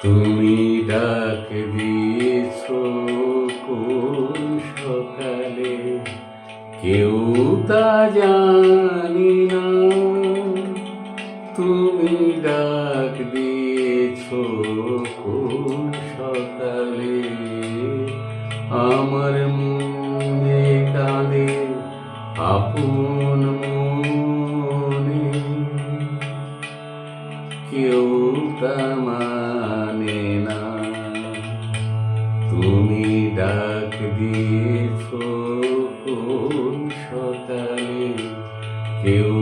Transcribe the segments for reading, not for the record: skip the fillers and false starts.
তুমি ডাক দিয়েছ কোন সকালে, কেউ তা জানি না। তুমি ডাক দিয়েছ কোন সকালে, আমার মনে কাঁদে আপন মনে, কেউ তা মানে না। তুমি ডাক দিয়েছ কোন সকালে, কেউ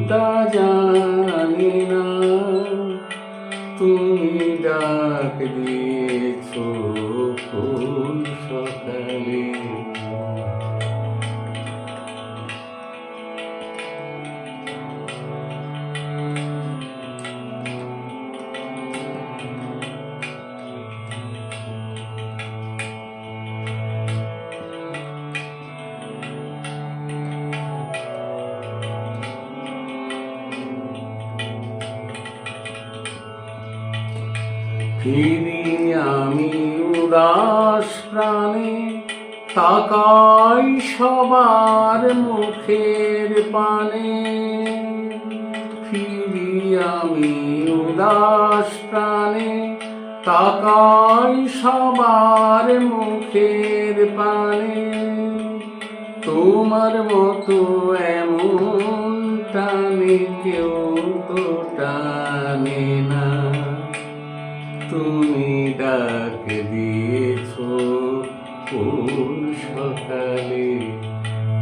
তা জানে না। তুমি ডাক দিয়েছ কোন সকালে। ফিরি আমি উদাস প্রাণে, তাকাই সবার মুখের পানে। ফিরি আমি উদাস প্রাণে, তাকাই সবার মুখের পানে। তোমার মতো এমন টানে কেউ তো টানে না। তুমি ডাক দিয়েছ কোন সকালে,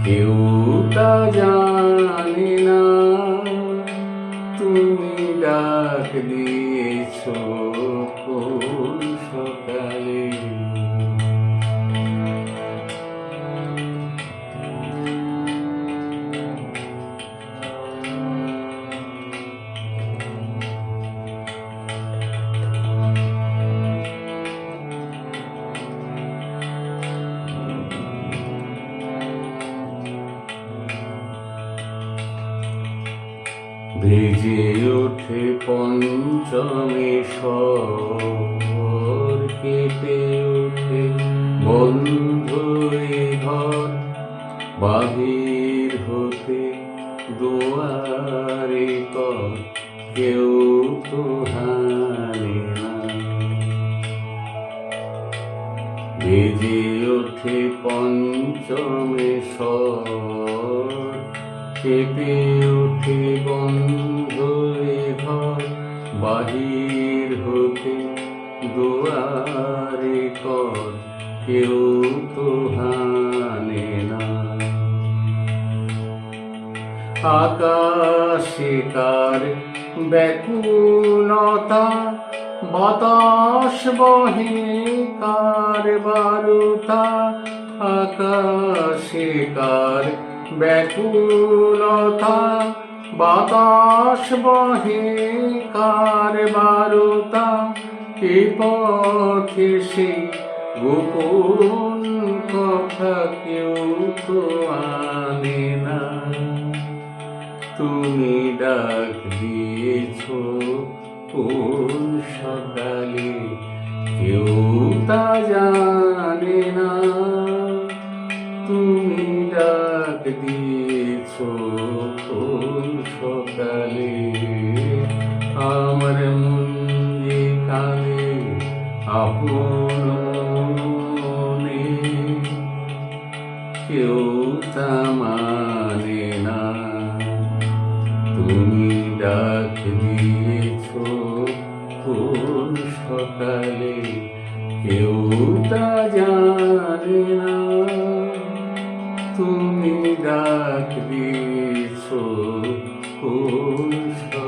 কেউ তা জানে না। তুমি ডাক দিয়েছ কোন সকালে। বেজে ওঠে পঞ্চমী স্বর, কেঁপে ওঠে বন্ধ এ ঘর। বাহির হতে দুয়ারে কর, কেউ তো হানে না। বেজে ওঠে পঞ্চমী স্বর, কেঁপে ওঠে বন্ধ এ ঘর। বাহির হতে দুয়ারে কর, কেউ তো হানে না। আকাশে কার ব্যাকুলতা, বাতাস বহে কার বারুতা। আকাশে কার ব্যাকুলতা, বাতাস বহে কার বারুতা। এ পথে সেই গোপন কথা কেউ তো আনে না। তুমি ডাক দিয়েছ কোন সকালে, কেউ তা জানে না। তুমি ডাক দিয়েছ কোন সকালে, আমার মনে কাঁদে আপন মনে, কেউ তা মানে না। তুমি ডাক দিয়েছ কোন সকালে, কেউ তা জানে না। তুমি ডাক দিয়েছ কোন সকালে।